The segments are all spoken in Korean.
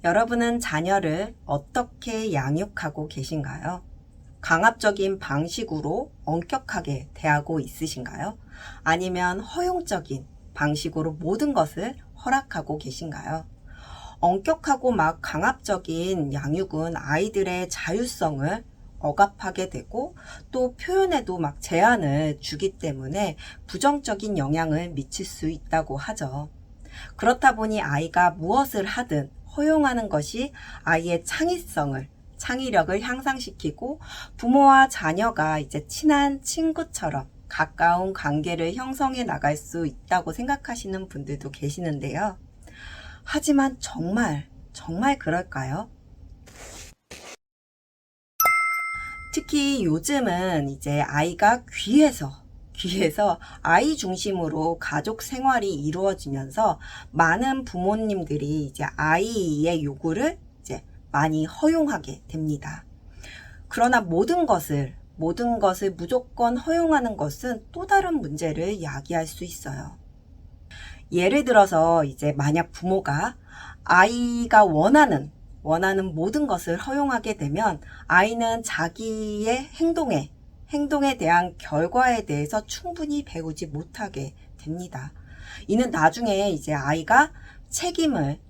여러분은 자녀를 어떻게 양육하고 계신가요? 강압적인 방식으로 엄격하게 대하고 있으신가요? 아니면 허용적인 방식으로 모든 것을 허락하고 계신가요? 엄격하고 막 강압적인 양육은 아이들의 자율성을 억압하게 되고 또 표현에도 막 제한을 주기 때문에 부정적인 영향을 미칠 수 있다고 하죠. 그렇다 보니 아이가 무엇을 하든 허용하는 것이 아이의 창의력을 향상시키고 부모와 자녀가 이제 친한 친구처럼 가까운 관계를 형성해 나갈 수 있다고 생각하시는 분들도 계시는데요. 하지만 정말 그럴까요? 특히 요즘은 이제 아이가 귀해서 아이 중심으로 가족 생활이 이루어지면서 많은 부모님들이 이제 아이의 요구를 이제 많이 허용하게 됩니다. 그러나 모든 것을 무조건 허용하는 것은 또 다른 문제를 야기할 수 있어요. 예를 들어서 이제 만약 부모가 아이가 원하는 모든 것을 허용하게 되면 아이는 자기의 행동에 대한 결과에 대해서 충분히 배우지 못하게 됩니다. 이는 나중에 이제 아이가 책임을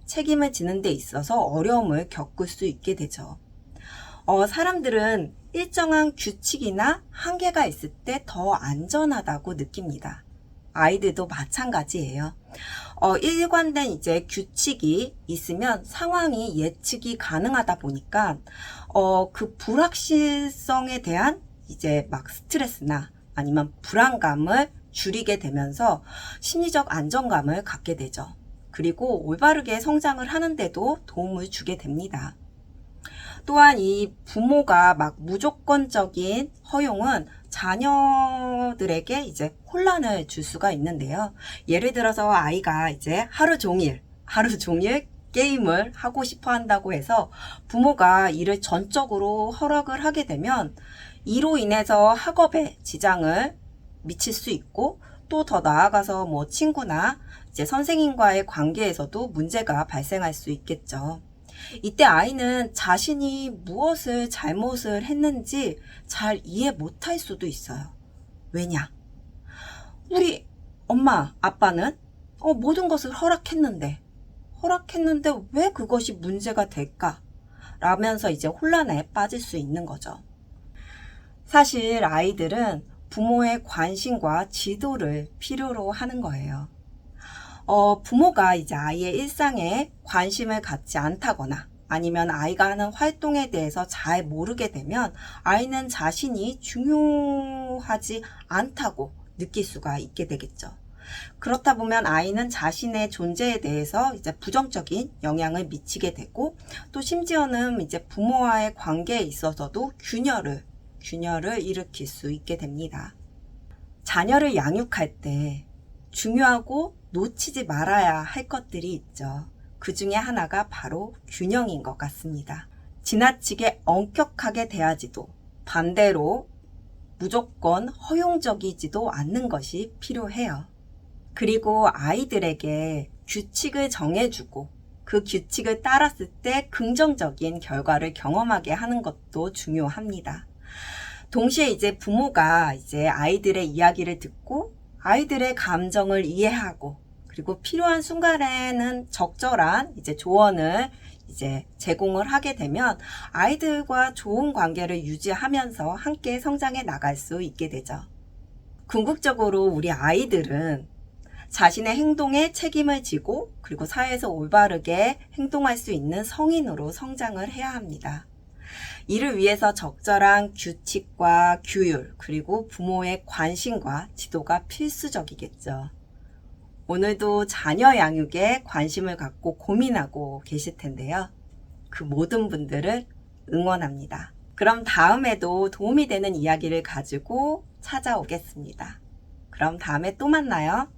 지는 데 있어서 어려움을 겪을 수 있게 되죠. 사람들은 일정한 규칙이나 한계가 있을 때 더 안전하다고 느낍니다. 아이들도 마찬가지예요. 일관된 이제 규칙이 있으면 상황이 예측이 가능하다 보니까 그 불확실성에 대한 이제 막 스트레스나 아니면 불안감을 줄이게 되면서 심리적 안정감을 갖게 되죠. 그리고 올바르게 성장을 하는데도 도움을 주게 됩니다. 또한 이 부모가 막 무조건적인 허용은 자녀들에게 이제 혼란을 줄 수가 있는데요. 예를 들어서 아이가 이제 하루 종일 게임을 하고 싶어 한다고 해서 부모가 이를 전적으로 허락을 하게 되면 이로 인해서 학업에 지장을 미칠 수 있고 또 더 나아가서 뭐 친구나 이제 선생님과의 관계에서도 문제가 발생할 수 있겠죠. 이때 아이는 자신이 무엇을 잘못을 했는지 잘 이해 못할 수도 있어요. 왜냐? 우리 엄마, 아빠는 모든 것을 허락했는데 왜 그것이 문제가 될까? 라면서 이제 혼란에 빠질 수 있는 거죠. 사실 아이들은 부모의 관심과 지도를 필요로 하는 거예요. 부모가 이제 아이의 일상에 관심을 갖지 않다거나 아니면 아이가 하는 활동에 대해서 잘 모르게 되면 아이는 자신이 중요하지 않다고 느낄 수가 있게 되겠죠. 그렇다 보면 아이는 자신의 존재에 대해서 이제 부정적인 영향을 미치게 되고 또 심지어는 이제 부모와의 관계에 있어서도 균열을 일으킬 수 있게 됩니다. 자녀를 양육할 때 중요하고 놓치지 말아야 할 것들이 있죠. 그 중에 하나가 바로 균형인 것 같습니다. 지나치게 엄격하게 대하지도 반대로 무조건 허용적이지도 않는 것이 필요해요. 그리고 아이들에게 규칙을 정해주고 그 규칙을 따랐을 때 긍정적인 결과를 경험하게 하는 것도 중요합니다. 동시에 이제 부모가 이제 아이들의 이야기를 듣고 아이들의 감정을 이해하고 그리고 필요한 순간에는 적절한 이제 조언을 이제 제공을 하게 되면 아이들과 좋은 관계를 유지하면서 함께 성장해 나갈 수 있게 되죠. 궁극적으로 우리 아이들은 자신의 행동에 책임을 지고 그리고 사회에서 올바르게 행동할 수 있는 성인으로 성장을 해야 합니다. 이를 위해서 적절한 규칙과 규율 그리고 부모의 관심과 지도가 필수적이겠죠. 오늘도 자녀 양육에 관심을 갖고 고민하고 계실 텐데요. 그 모든 분들을 응원합니다. 그럼 다음에도 도움이 되는 이야기를 가지고 찾아오겠습니다. 그럼 다음에 또 만나요.